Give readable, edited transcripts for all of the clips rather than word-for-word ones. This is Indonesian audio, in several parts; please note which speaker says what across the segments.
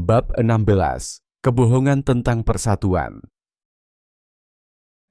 Speaker 1: Bab 16. Kebohongan tentang persatuan.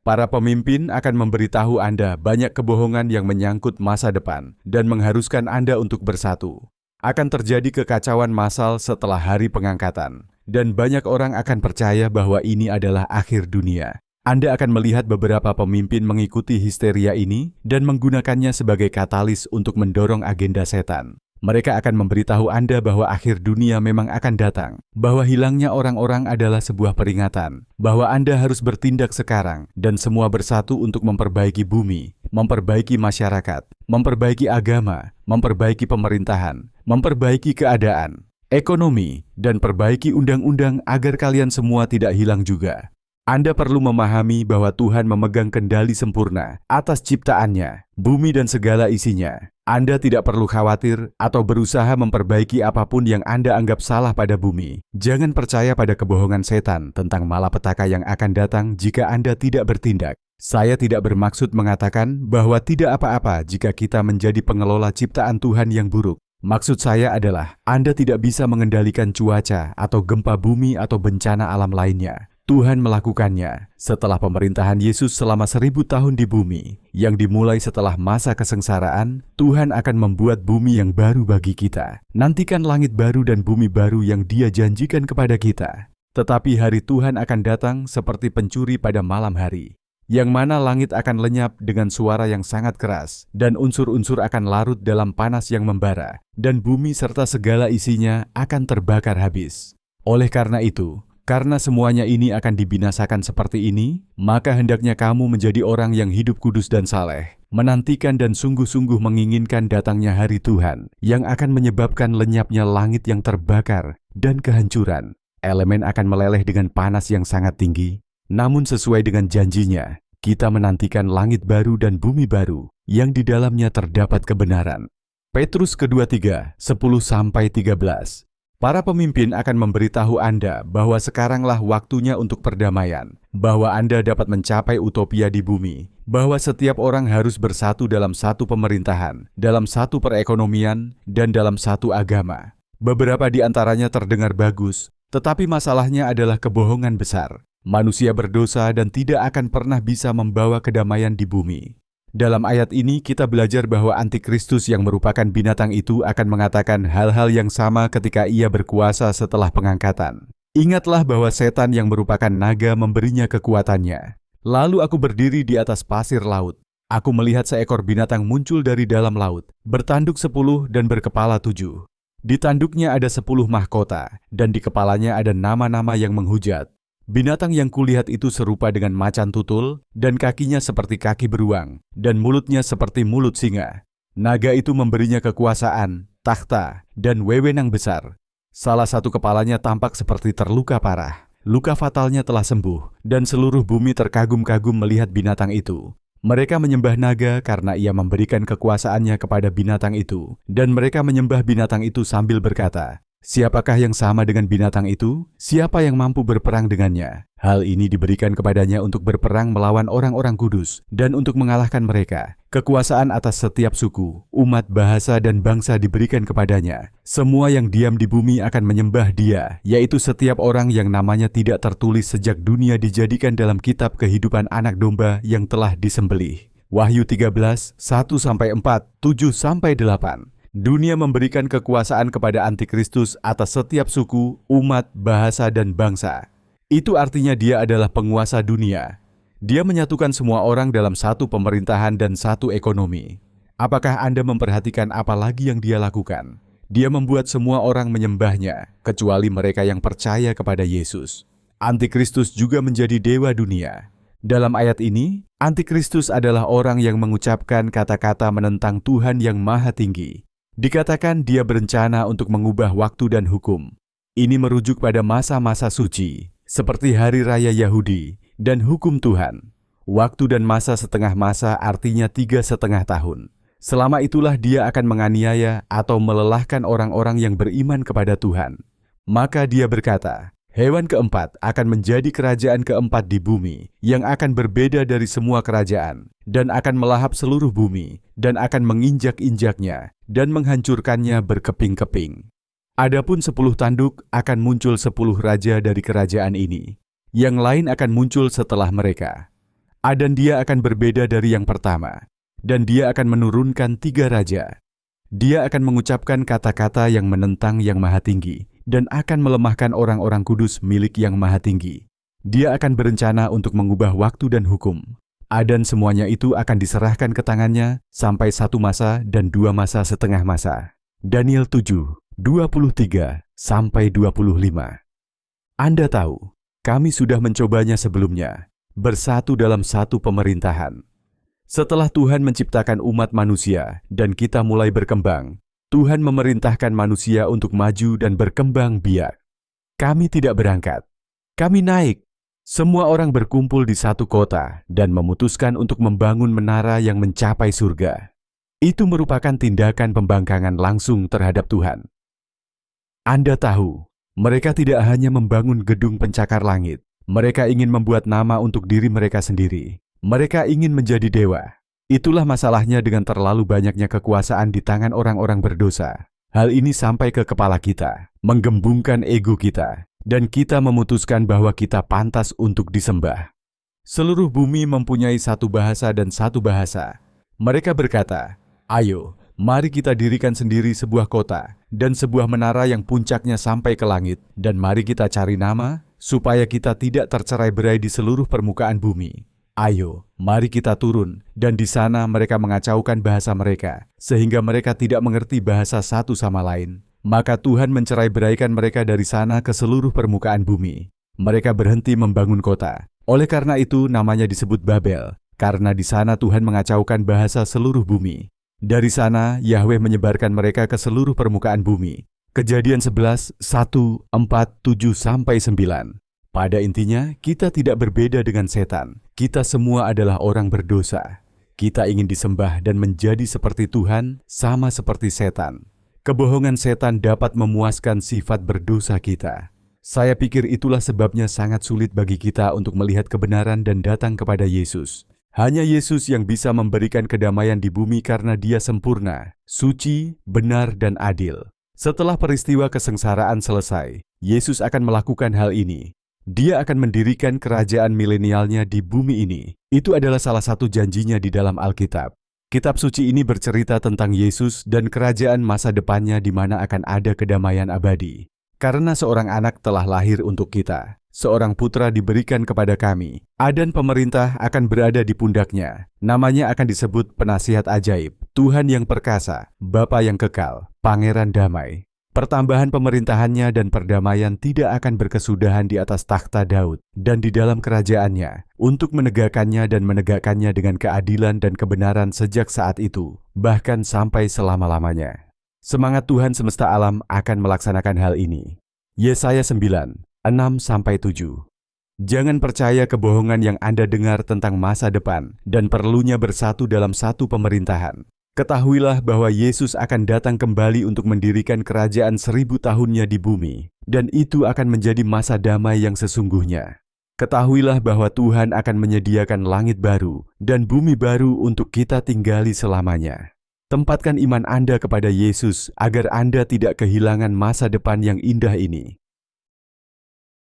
Speaker 1: Para pemimpin akan memberitahu Anda banyak kebohongan yang menyangkut masa depan dan mengharuskan Anda untuk bersatu. Akan terjadi kekacauan massal setelah hari pengangkatan, dan banyak orang akan percaya bahwa ini adalah akhir dunia. Anda akan melihat beberapa pemimpin mengikuti histeria ini dan menggunakannya sebagai katalis untuk mendorong agenda setan. Mereka akan memberitahu Anda bahwa akhir dunia memang akan datang, bahwa hilangnya orang-orang adalah sebuah peringatan, bahwa Anda harus bertindak sekarang dan semua bersatu untuk memperbaiki bumi, memperbaiki masyarakat, memperbaiki agama, memperbaiki pemerintahan, memperbaiki keadaan, ekonomi, dan perbaiki undang-undang agar kalian semua tidak hilang juga. Anda perlu memahami bahwa Tuhan memegang kendali sempurna atas ciptaannya, bumi dan segala isinya. Anda tidak perlu khawatir atau berusaha memperbaiki apapun yang Anda anggap salah pada bumi. Jangan percaya pada kebohongan setan tentang malapetaka yang akan datang jika Anda tidak bertindak. Saya tidak bermaksud mengatakan bahwa tidak apa-apa jika kita menjadi pengelola ciptaan Tuhan yang buruk. Maksud saya adalah Anda tidak bisa mengendalikan cuaca atau gempa bumi atau bencana alam lainnya. Tuhan melakukannya setelah pemerintahan Yesus selama 1000 tahun di bumi, yang dimulai setelah masa kesengsaraan. Tuhan akan membuat bumi yang baru bagi kita. Nantikan langit baru dan bumi baru yang Dia janjikan kepada kita. Tetapi hari Tuhan akan datang seperti pencuri pada malam hari, yang mana langit akan lenyap dengan suara yang sangat keras, dan unsur-unsur akan larut dalam panas yang membara, dan bumi serta segala isinya akan terbakar habis. Oleh karena itu, karena semuanya ini akan dibinasakan seperti ini, maka hendaknya kamu menjadi orang yang hidup kudus dan saleh, menantikan dan sungguh-sungguh menginginkan datangnya hari Tuhan, yang akan menyebabkan lenyapnya langit yang terbakar dan kehancuran. Elemen akan meleleh dengan panas yang sangat tinggi, namun sesuai dengan janjinya, kita menantikan langit baru dan bumi baru, yang di dalamnya terdapat kebenaran. Petrus kedua 3, 10-13. Para pemimpin akan memberitahu Anda bahwa sekaranglah waktunya untuk perdamaian, bahwa Anda dapat mencapai utopia di bumi, bahwa setiap orang harus bersatu dalam satu pemerintahan, dalam satu perekonomian, dan dalam satu agama. Beberapa di antaranya terdengar bagus, tetapi masalahnya adalah kebohongan besar. Manusia berdosa dan tidak akan pernah bisa membawa kedamaian di bumi. Dalam ayat ini kita belajar bahwa antikristus yang merupakan binatang itu akan mengatakan hal-hal yang sama ketika ia berkuasa setelah pengangkatan. Ingatlah bahwa setan yang merupakan naga memberinya kekuatannya. Lalu aku berdiri di atas pasir laut. Aku melihat seekor binatang muncul dari dalam laut, bertanduk 10 dan berkepala 7. Di tanduknya ada 10 mahkota, dan di kepalanya ada nama-nama yang menghujat. Binatang yang kulihat itu serupa dengan macan tutul, dan kakinya seperti kaki beruang, dan mulutnya seperti mulut singa. Naga itu memberinya kekuasaan, takhta, dan wewenang besar. Salah satu kepalanya tampak seperti terluka parah. Luka fatalnya telah sembuh, dan seluruh bumi terkagum-kagum melihat binatang itu. Mereka menyembah naga karena ia memberikan kekuasaannya kepada binatang itu, dan mereka menyembah binatang itu sambil berkata, "Siapakah yang sama dengan binatang itu? Siapa yang mampu berperang dengannya?" Hal ini diberikan kepadanya untuk berperang melawan orang-orang kudus dan untuk mengalahkan mereka. Kekuasaan atas setiap suku, umat, bahasa, dan bangsa diberikan kepadanya. Semua yang diam di bumi akan menyembah Dia, yaitu setiap orang yang namanya tidak tertulis sejak dunia dijadikan dalam kitab kehidupan anak domba yang telah disembelih. Wahyu 13, 1-4, 7-8. Dunia memberikan kekuasaan kepada antikristus atas setiap suku, umat, bahasa, dan bangsa. Itu artinya dia adalah penguasa dunia. Dia menyatukan semua orang dalam satu pemerintahan dan satu ekonomi. Apakah Anda memperhatikan apa lagi yang dia lakukan? Dia membuat semua orang menyembahnya, kecuali mereka yang percaya kepada Yesus. Antikristus juga menjadi dewa dunia. Dalam ayat ini, antikristus adalah orang yang mengucapkan kata-kata menentang Tuhan yang Maha Tinggi. Dikatakan dia berencana untuk mengubah waktu dan hukum. Ini merujuk pada masa-masa suci, seperti Hari Raya Yahudi dan hukum Tuhan. Waktu dan masa setengah masa artinya 3,5 tahun. Selama itulah dia akan menganiaya atau melelahkan orang-orang yang beriman kepada Tuhan. Maka dia berkata, hewan keempat akan menjadi kerajaan keempat di bumi, yang akan berbeda dari semua kerajaan, dan akan melahap seluruh bumi, dan akan menginjak-injaknya, dan menghancurkannya berkeping-keping. Adapun 10 tanduk akan muncul 10 raja dari kerajaan ini. Yang lain akan muncul setelah mereka. Dan dia akan berbeda dari yang pertama. Dan dia akan menurunkan 3 raja. Dia akan mengucapkan kata-kata yang menentang Yang Maha Tinggi dan akan melemahkan orang-orang kudus milik Yang Maha Tinggi. Dia akan berencana untuk mengubah waktu dan hukum. Dan semuanya itu akan diserahkan ke tangannya sampai 1 masa dan 2 masa setengah masa. Daniel 7, 23 sampai 25. Anda tahu, kami sudah mencobanya sebelumnya, bersatu dalam satu pemerintahan. Setelah Tuhan menciptakan umat manusia dan kita mulai berkembang, Tuhan memerintahkan manusia untuk maju dan berkembang biak. Kami tidak berangkat. Kami naik. Semua orang berkumpul di satu kota dan memutuskan untuk membangun menara yang mencapai surga. Itu merupakan tindakan pembangkangan langsung terhadap Tuhan. Anda tahu, mereka tidak hanya membangun gedung pencakar langit. Mereka ingin membuat nama untuk diri mereka sendiri. Mereka ingin menjadi dewa. Itulah masalahnya dengan terlalu banyaknya kekuasaan di tangan orang-orang berdosa. Hal ini sampai ke kepala kita, menggembungkan ego kita, dan kita memutuskan bahwa kita pantas untuk disembah. Seluruh bumi mempunyai satu bahasa dan satu bahasa. Mereka berkata, "Ayo, mari kita dirikan sendiri sebuah kota dan sebuah menara yang puncaknya sampai ke langit, dan mari kita cari nama supaya kita tidak tercerai-berai di seluruh permukaan bumi. Ayo, mari kita turun." Dan di sana mereka mengacaukan bahasa mereka, sehingga mereka tidak mengerti bahasa satu sama lain. Maka Tuhan mencerai-beraikan mereka dari sana ke seluruh permukaan bumi. Mereka berhenti membangun kota. Oleh karena itu namanya disebut Babel, karena di sana Tuhan mengacaukan bahasa seluruh bumi. Dari sana Yahweh menyebarkan mereka ke seluruh permukaan bumi. Kejadian 11, 1, 4, 7, sampai 9. Pada intinya, kita tidak berbeda dengan setan. Kita semua adalah orang berdosa. Kita ingin disembah dan menjadi seperti Tuhan, sama seperti setan. Kebohongan setan dapat memuaskan sifat berdosa kita. Saya pikir itulah sebabnya sangat sulit bagi kita untuk melihat kebenaran dan datang kepada Yesus. Hanya Yesus yang bisa memberikan kedamaian di bumi karena Dia sempurna, suci, benar, dan adil. Setelah peristiwa kesengsaraan selesai, Yesus akan melakukan hal ini. Dia akan mendirikan kerajaan milenialnya di bumi ini. Itu adalah salah satu janjinya di dalam Alkitab. Kitab suci ini bercerita tentang Yesus dan kerajaan masa depannya di mana akan ada kedamaian abadi. Karena seorang anak telah lahir untuk kita, seorang putra diberikan kepada kami, dan pemerintah akan berada di pundaknya. Namanya akan disebut Penasihat Ajaib, Tuhan yang Perkasa, Bapa yang Kekal, Pangeran Damai. Pertambahan pemerintahannya dan perdamaian tidak akan berkesudahan di atas takhta Daud dan di dalam kerajaannya untuk menegakkannya dan menegakkannya dengan keadilan dan kebenaran sejak saat itu, bahkan sampai selama-lamanya. Semangat Tuhan semesta alam akan melaksanakan hal ini. Yesaya 9, 6-7. Jangan percaya kebohongan yang Anda dengar tentang masa depan dan perlunya bersatu dalam satu pemerintahan. Ketahuilah bahwa Yesus akan datang kembali untuk mendirikan kerajaan 1000 tahunnya di bumi, dan itu akan menjadi masa damai yang sesungguhnya. Ketahuilah bahwa Tuhan akan menyediakan langit baru dan bumi baru untuk kita tinggali selamanya. Tempatkan iman Anda kepada Yesus agar Anda tidak kehilangan masa depan yang indah ini.